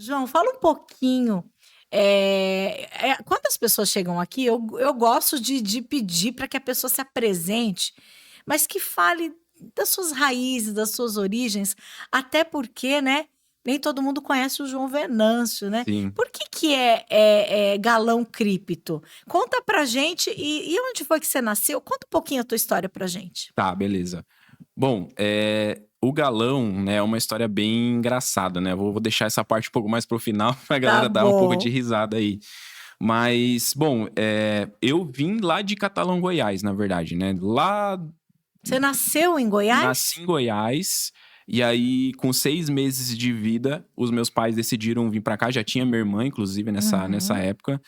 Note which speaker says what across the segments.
Speaker 1: João, fala um pouquinho. Quando as pessoas chegam aqui, eu gosto de pedir para que a pessoa se apresente, mas que fale das suas raízes, das suas origens, até porque, né? Nem todo mundo conhece o João Venâncio, né?
Speaker 2: Sim,
Speaker 1: Por que é Galão Crípto? Conta pra gente e onde foi que você nasceu? Conta um pouquinho a tua história pra gente.
Speaker 2: tá, beleza. Bom, o galão, né, é uma história bem engraçada, né? Vou deixar essa parte um pouco mais pro final pra
Speaker 1: Tá
Speaker 2: galera dar um pouco de
Speaker 1: bom.
Speaker 2: risada aí. Mas, bom, eu vim lá de Catalão, Goiás, na verdade, né? Lá
Speaker 1: Você nasceu em
Speaker 2: nasci
Speaker 1: Goiás?
Speaker 2: em Goiás, e aí, com 6 meses de vida, os meus pais decidiram vir pra cá. Já tinha minha irmã, inclusive, nessa
Speaker 1: Uhum.
Speaker 2: época.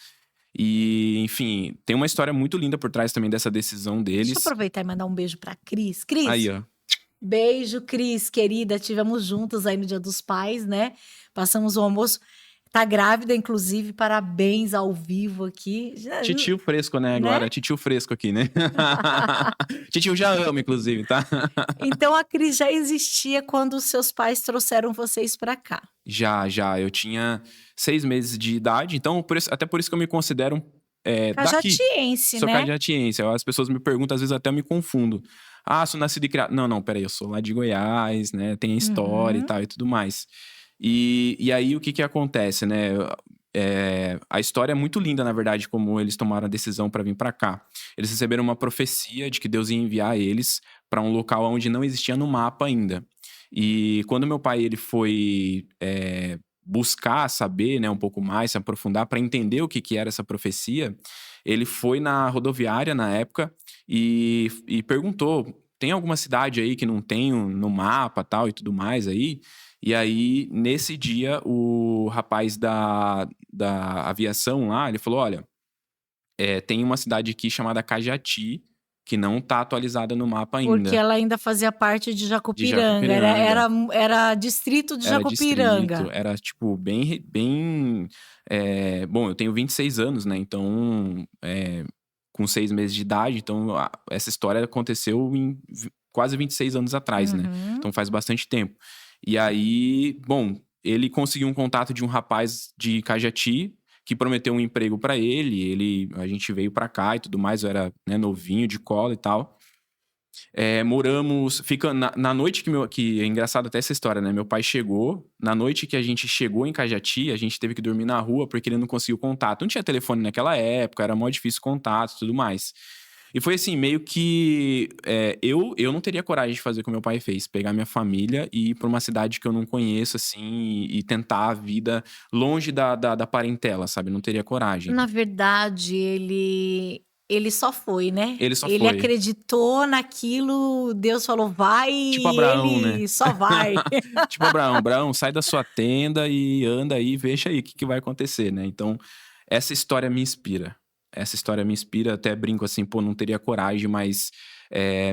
Speaker 2: E, enfim, tem uma história muito linda por trás também dessa decisão
Speaker 1: Deixa eu
Speaker 2: deles.
Speaker 1: aproveitar e mandar um beijo pra Cris.
Speaker 2: Aí,
Speaker 1: Cris,
Speaker 2: ó.
Speaker 1: beijo, Cris, querida. Tivemos juntos aí no Dia dos Pais, né? Passamos o almoço. Tá grávida, inclusive. Parabéns ao vivo aqui.
Speaker 2: Titio fresco, né,
Speaker 1: Né?
Speaker 2: agora? Titio fresco aqui, né? Titio já ama, inclusive, tá?
Speaker 1: Então a Cris já existia quando os seus pais trouxeram vocês pra cá.
Speaker 2: Já. Eu tinha 6 meses de idade, então até por isso que eu me considero daqui.
Speaker 1: Cajatiense,
Speaker 2: Sou
Speaker 1: né?
Speaker 2: cajatiense. As pessoas me perguntam, às vezes até eu me confundo. Ah, sou nascido e criado. Não, peraí, eu sou lá de Goiás, né? Tem a história e
Speaker 1: Uhum.
Speaker 2: tal e tudo mais. E aí, o que acontece, né? A história é muito linda, na verdade, como eles tomaram a decisão para vir para cá. Eles receberam uma profecia de que Deus ia enviar eles para um local onde não existia no mapa ainda. E quando meu pai ele foi buscar saber, né, um pouco mais, se aprofundar para entender o que era essa profecia, ele foi na rodoviária na época e perguntou: tem alguma cidade aí que não tem no mapa tal e tudo mais aí? E aí, nesse dia, o rapaz da aviação lá, ele falou: olha, tem uma cidade aqui chamada Cajati, que não tá atualizada no mapa
Speaker 1: Porque
Speaker 2: ainda,
Speaker 1: ela ainda fazia parte de
Speaker 2: de
Speaker 1: Jacupiranga. Era,
Speaker 2: Jacupiranga.
Speaker 1: era, era distrito de
Speaker 2: Era distrito,
Speaker 1: Jacupiranga.
Speaker 2: era, tipo, bem. Bom, eu tenho 26 anos, né? Então, com 6 meses de idade, então essa história aconteceu em quase 26 anos atrás, né?
Speaker 1: Uhum.
Speaker 2: Então faz bastante tempo. E aí, bom, ele conseguiu um contato de um rapaz de Cajati que prometeu um emprego pra ele. A gente veio pra cá e tudo mais, eu era, né, novinho, de cola e tal. Moramos, fica na noite que é engraçado até essa história, né? Meu pai chegou, na noite que a gente chegou em Cajati, a gente teve que dormir na rua porque ele não conseguiu contato. Não tinha telefone naquela época, era mó difícil contato e tudo mais. E foi assim, meio que eu não teria coragem de fazer o que meu pai fez, pegar minha família e ir pra uma cidade que eu não conheço, assim, e tentar a vida longe da parentela, sabe? Não teria coragem.
Speaker 1: Na verdade, ele só foi, né?
Speaker 2: Ele só
Speaker 1: Ele
Speaker 2: foi.
Speaker 1: acreditou naquilo, Deus falou vai
Speaker 2: Tipo
Speaker 1: e
Speaker 2: Abraão, né?
Speaker 1: ele só vai.
Speaker 2: Tipo Abraão, sai da sua tenda e anda aí, veja aí o que vai acontecer, né? Então, essa história me inspira. Essa história me inspira, até brinco assim, pô, não teria coragem, mas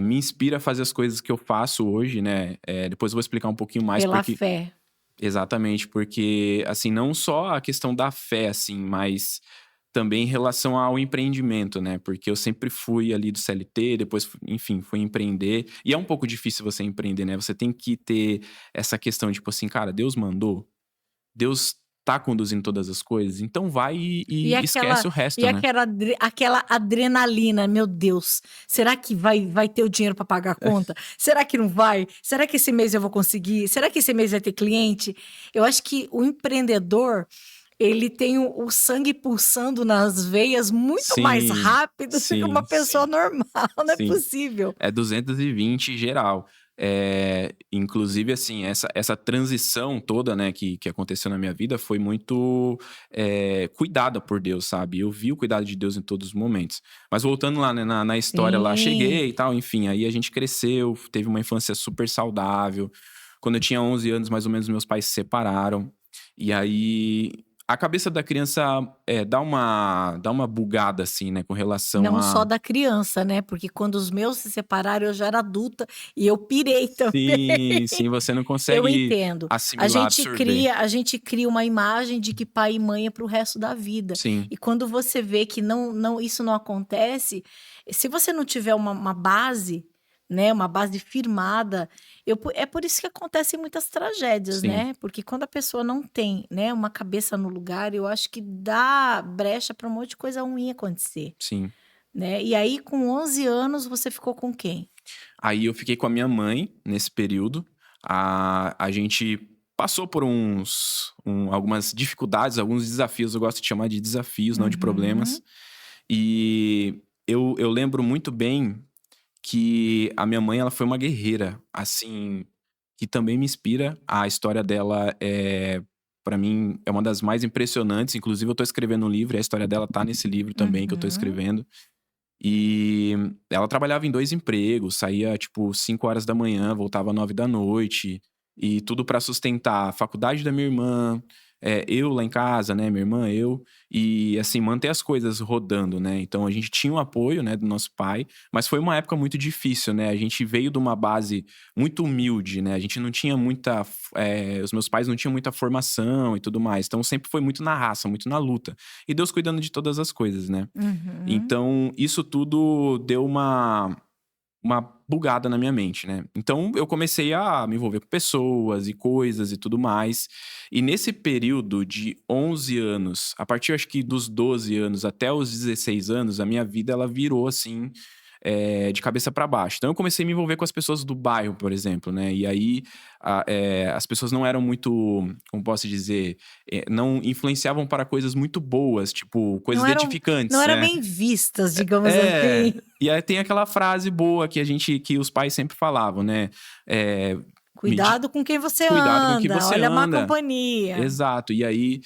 Speaker 2: me inspira a fazer as coisas que eu faço hoje, né? Depois eu vou explicar um pouquinho mais,
Speaker 1: Pela
Speaker 2: porque
Speaker 1: fé.
Speaker 2: exatamente, porque, assim, não só a questão da fé, assim, mas também em relação ao empreendimento, né? Porque eu sempre fui ali do CLT, depois, enfim, fui empreender. E é um pouco difícil você empreender, né? Você tem que ter essa questão, tipo assim, cara, Deus mandou, Deus tá conduzindo todas as coisas, então vai
Speaker 1: E
Speaker 2: e
Speaker 1: aquela,
Speaker 2: esquece o
Speaker 1: e
Speaker 2: resto, né?
Speaker 1: aquela adrenalina, meu Deus, será que vai ter o dinheiro para pagar a conta? Será que não vai? Será que esse mês eu vou conseguir? Será que esse mês vai ter cliente? Eu acho que o empreendedor, ele tem o sangue pulsando nas veias muito mais
Speaker 2: Sim,
Speaker 1: rápido do que uma
Speaker 2: sim,
Speaker 1: pessoa
Speaker 2: sim,
Speaker 1: normal, não é
Speaker 2: sim.
Speaker 1: possível.
Speaker 2: É 220 geral. Inclusive, assim, essa transição toda, né, que aconteceu na minha vida foi muito cuidada por Deus, sabe? Eu vi o cuidado de Deus em todos os momentos. Mas voltando lá, né, na história lá,
Speaker 1: Sim.
Speaker 2: cheguei e tal, enfim, aí a gente cresceu, teve uma infância super saudável. Quando eu tinha 11 anos, mais ou menos, meus pais se separaram. E aí a cabeça da criança dá uma bugada, assim, né, com relação
Speaker 1: Não só
Speaker 2: a.
Speaker 1: da criança, né? Porque quando os meus se separaram, eu já era adulta e eu pirei também.
Speaker 2: Sim, sim, você não
Speaker 1: Eu
Speaker 2: consegue
Speaker 1: entendo. A
Speaker 2: assimilar,
Speaker 1: gente
Speaker 2: absorver.
Speaker 1: cria, a gente cria uma imagem de que pai e mãe é para o resto da vida.
Speaker 2: Sim,
Speaker 1: E quando você vê que isso não acontece, se você não tiver uma base, né? Uma base firmada. É por isso que acontecem muitas tragédias,
Speaker 2: Sim,
Speaker 1: né? Porque quando a pessoa não tem, né, uma cabeça no lugar, eu acho que dá brecha para um monte de coisa ruim acontecer,
Speaker 2: sim.
Speaker 1: né? E aí, com 11 anos, você ficou com quem?
Speaker 2: Aí eu fiquei com a minha mãe nesse período. A gente passou por algumas dificuldades, alguns desafios. Eu gosto de chamar de desafios, não de problemas.
Speaker 1: Uhum,
Speaker 2: E eu lembro muito bem que a minha mãe, ela foi uma guerreira, assim, que também me inspira. A história dela para mim, é uma das mais impressionantes. Inclusive, eu tô escrevendo um livro, e a história dela tá nesse livro também que eu tô
Speaker 1: uhum.
Speaker 2: escrevendo. E ela trabalhava em 2 empregos, saía, tipo, 5 horas da manhã, voltava 9 da noite, e tudo pra sustentar a faculdade da minha irmã, eu lá em casa, né, minha irmã, eu, e assim, manter as coisas rodando, né. Então a gente tinha o apoio, né, do nosso pai, mas foi uma época muito difícil, né, a gente veio de uma base muito humilde, né, a gente não tinha os meus pais não tinham muita formação e tudo mais, então sempre foi muito na raça, muito na luta. E Deus cuidando de todas as coisas, né.
Speaker 1: Uhum.
Speaker 2: Então, isso tudo deu uma bugada na minha mente, né. Então eu comecei a me envolver com pessoas e coisas e tudo mais. E nesse período de 11 anos, a partir acho que dos 12 anos até os 16 anos, a minha vida ela virou assim, de cabeça para baixo. Então eu comecei a me envolver com as pessoas do bairro, por exemplo, né. E aí, as pessoas não eram muito, como posso dizer, não influenciavam para coisas muito boas, tipo,
Speaker 1: Não
Speaker 2: coisas
Speaker 1: eram, não
Speaker 2: edificantes,
Speaker 1: eram
Speaker 2: né.
Speaker 1: bem vistas, digamos
Speaker 2: É,
Speaker 1: assim.
Speaker 2: e aí tem aquela frase boa que os pais sempre falavam, né, eh, medi
Speaker 1: Cuidado com quem você
Speaker 2: cuidado com o que
Speaker 1: anda,
Speaker 2: você
Speaker 1: olha a má
Speaker 2: anda.
Speaker 1: companhia.
Speaker 2: Exato. E aí,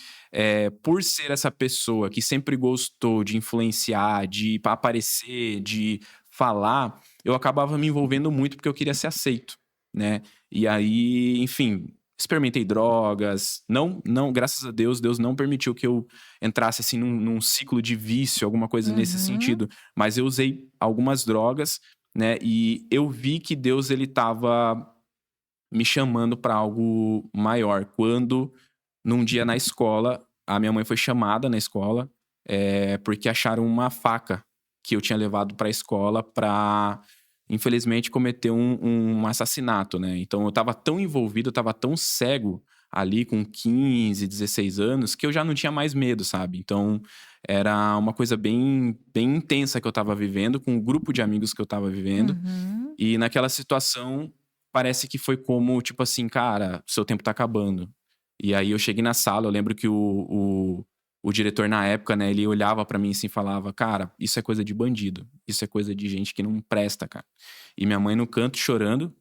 Speaker 2: por ser essa pessoa que sempre gostou de influenciar, de aparecer, de falar, eu acabava me envolvendo muito porque eu queria ser aceito, né. E aí, enfim, experimentei drogas, não, graças a Deus, Deus não permitiu que eu entrasse, assim, num ciclo de vício, alguma coisa nesse
Speaker 1: Uhum.
Speaker 2: sentido, mas eu usei algumas drogas, né, e eu vi que Deus ele estava me chamando para algo maior. Quando, num dia na escola, a minha mãe foi chamada na escola, porque acharam uma faca que eu tinha levado para a escola para, infelizmente, cometer um assassinato, né. Então eu estava tão envolvido, eu estava tão cego ali com 15, 16 anos, que eu já não tinha mais medo, sabe. Então era uma coisa bem bem intensa que eu estava vivendo, com o grupo de amigos que eu estava vivendo,
Speaker 1: Uhum.
Speaker 2: e naquela situação, parece que foi como, tipo assim: "Cara, seu tempo tá acabando". E aí eu cheguei na sala, eu lembro que o diretor na época, né, ele olhava pra mim assim e falava: "Cara, isso é coisa de bandido, isso é coisa de gente que não presta, cara". E minha mãe no canto chorando,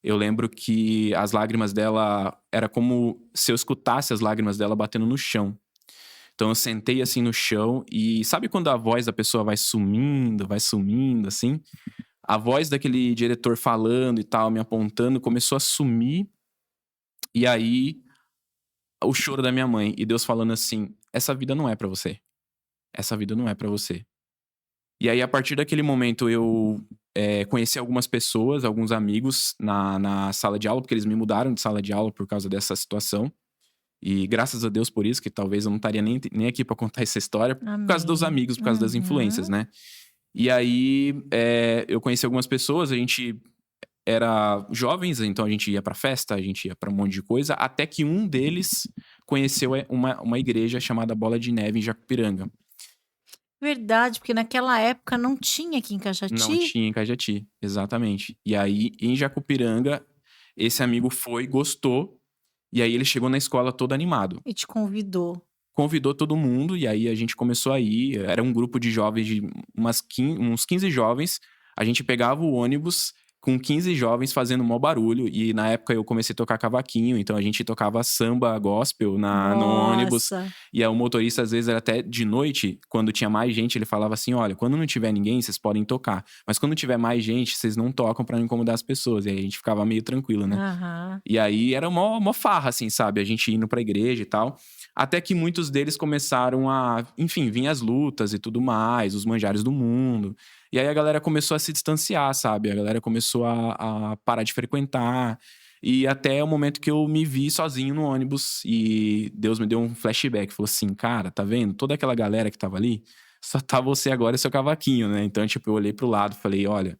Speaker 2: eu lembro que as lágrimas dela era como se eu escutasse as lágrimas dela batendo no chão. Então eu sentei assim no chão e sabe quando a voz da pessoa vai sumindo, assim? A voz daquele diretor falando e tal, me apontando, começou a sumir, e aí o choro da minha mãe e Deus falando assim: "Essa vida não é pra você, essa vida não é pra você". E aí a partir daquele momento eu, conheci algumas pessoas, alguns amigos na sala de aula, porque eles me mudaram de sala de aula por causa dessa situação, e graças a Deus por isso, que talvez eu não estaria nem aqui pra contar essa história, por causa dos
Speaker 1: Amém.
Speaker 2: amigos, por causa das influências,
Speaker 1: Uhum.
Speaker 2: né. E aí, eu conheci algumas pessoas, a gente era jovens, então a gente ia pra festa, a gente ia pra um monte de coisa, até que um deles conheceu, uma igreja chamada Bola de Neve em Jacupiranga.
Speaker 1: Verdade, porque naquela época não tinha aqui em
Speaker 2: Não
Speaker 1: Cajati
Speaker 2: tinha em Cajati, exatamente. E aí, em Jacupiranga, esse amigo foi, gostou, e aí ele chegou na escola todo animado.
Speaker 1: e te convidou.
Speaker 2: Convidou todo mundo, e aí a gente começou a ir, era um grupo de jovens de uns 15 jovens, a gente pegava o ônibus com 15 jovens fazendo maior barulho, e na época eu comecei a tocar cavaquinho, então a gente tocava samba gospel no ônibus,
Speaker 1: Nossa.
Speaker 2: e aí o motorista às vezes era até de noite, quando tinha mais gente, ele falava assim: "Olha, quando não tiver ninguém, vocês podem tocar, mas quando tiver mais gente, vocês não tocam pra não incomodar as pessoas", e aí a gente ficava meio tranquilo, né.
Speaker 1: Aham.
Speaker 2: E aí era mó farra, assim, sabe, a gente indo pra igreja e tal. Até que muitos deles começaram a, enfim, vir as lutas e tudo mais, os manjares do mundo. E aí a galera começou a se distanciar, sabe, a galera começou a parar de frequentar. E até o momento que eu me vi sozinho no ônibus e Deus me deu um flashback, falou assim: "Cara, tá vendo? Toda aquela galera que estava ali, só tá você agora e seu cavaquinho, né". Então, tipo, eu olhei para o lado e falei: "Olha,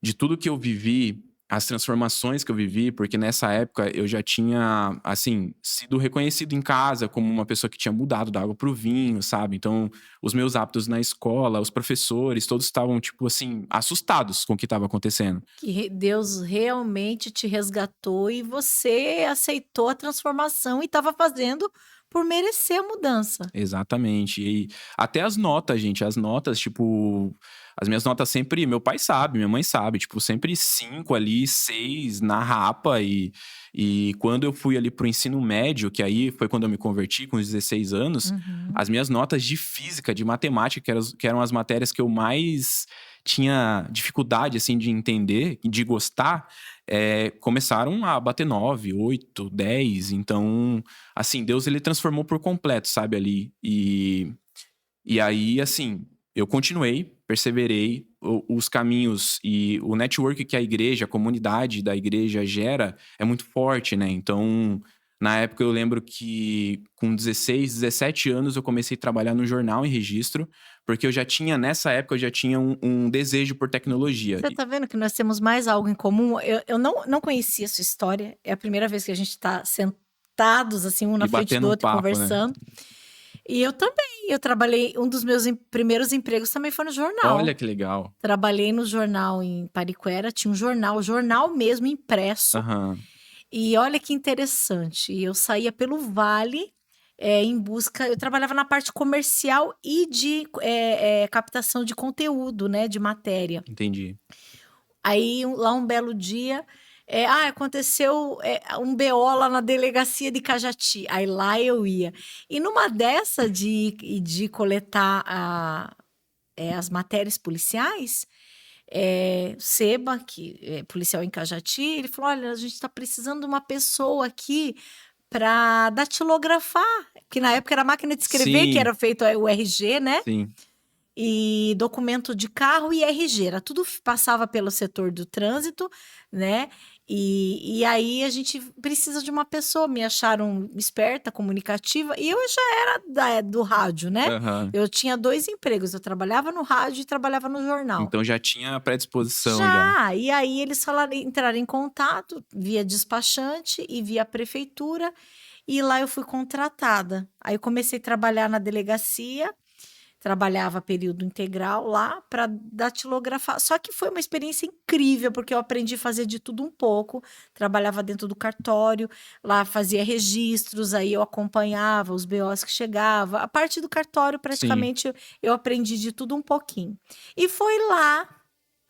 Speaker 2: de tudo que eu vivi, as transformações que eu vivi, porque nessa época eu já tinha, assim, sido reconhecido em casa como uma pessoa que tinha mudado da água pro vinho, sabe? Então, os meus hábitos na escola, os professores, todos estavam, tipo assim, assustados com o que estava acontecendo.
Speaker 1: Deus realmente te resgatou e você aceitou a transformação e estava fazendo por merecer a mudança.
Speaker 2: Exatamente. E até as notas, gente, as notas, tipo, as minhas notas sempre, meu pai sabe, minha mãe sabe, tipo, sempre 5 ali, 6 na rapa. E quando eu fui ali pro ensino médio, que aí foi quando eu me converti, com os 16 anos,
Speaker 1: Uhum.
Speaker 2: as minhas notas de física, de matemática, que eram as matérias que eu mais tinha dificuldade, assim, de entender e de gostar, começaram a bater 9, 8, 10. Então, assim, Deus ele transformou por completo, sabe, ali. E aí, assim, eu continuei, perseverei, os caminhos e o network que a igreja, a comunidade da igreja gera é muito forte, né? Então, na época eu lembro que com 16, 17 anos eu comecei a trabalhar no jornal em registro, porque nessa época eu já tinha um desejo por tecnologia.
Speaker 1: Você tá vendo que nós temos mais algo em comum? Eu não conhecia a sua história. É a primeira vez que a gente tá sentados, assim, um na
Speaker 2: E
Speaker 1: frente do
Speaker 2: batendo um
Speaker 1: outro, e
Speaker 2: papo, né?
Speaker 1: conversando. E eu também. Eu trabalhei. Um dos meus primeiros empregos também foi no
Speaker 2: Olha
Speaker 1: jornal.
Speaker 2: que legal.
Speaker 1: Trabalhei no jornal em Pariquera, tinha um jornal mesmo impresso.
Speaker 2: Aham,
Speaker 1: E olha que interessante. Eu saía pelo Vale. Em busca, eu trabalhava na parte comercial e de captação de conteúdo, né, de matéria.
Speaker 2: entendi.
Speaker 1: Aí, lá um belo dia, aconteceu um BO lá na delegacia de Cajati. Aí lá eu ia. E numa dessa de coletar as matérias policiais, Seba, que é policial em Cajati, ele falou: olha, a gente está precisando de uma pessoa aqui para datilografar, que na época era máquina de escrever, que
Speaker 2: Sim,
Speaker 1: era feito o RG, né?
Speaker 2: sim.
Speaker 1: E documento de carro e RG, era tudo passava pelo setor do trânsito, né? E aí a gente precisa de uma pessoa, me acharam esperta, comunicativa, e eu já era do rádio, né?
Speaker 2: Aham.
Speaker 1: Eu tinha 2 empregos, eu trabalhava no rádio e trabalhava no jornal.
Speaker 2: Então já tinha predisposição já.
Speaker 1: Já, e aí eles falaram, entraram em contato via despachante e via prefeitura, e lá eu fui contratada. Aí eu comecei a trabalhar na delegacia. Trabalhava período integral lá para datilografar. Só que foi uma experiência incrível, porque eu aprendi a fazer de tudo um pouco. Trabalhava dentro do cartório, lá fazia registros, aí eu acompanhava os BOs que chegavam. A parte do cartório,
Speaker 2: Sim,
Speaker 1: praticamente, eu aprendi de tudo um pouquinho. E foi lá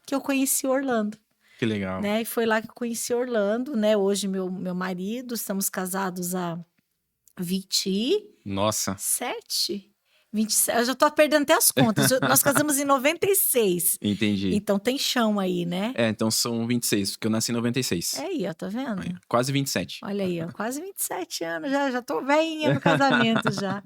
Speaker 1: que eu conheci Orlando,
Speaker 2: que legal.
Speaker 1: né? E foi lá que eu conheci Orlando, né? Hoje, meu marido, estamos casados há 27.
Speaker 2: Nossa,
Speaker 1: 27, eu já tô perdendo até as contas. Nós casamos em 96.
Speaker 2: entendi.
Speaker 1: Então tem chão aí, né?
Speaker 2: Então são 26, porque eu nasci em 96.
Speaker 1: Aí, ó, tá
Speaker 2: Aí,
Speaker 1: vendo?
Speaker 2: quase 27.
Speaker 1: Olha aí, ó, quase 27 anos, já tô velhinha no casamento já.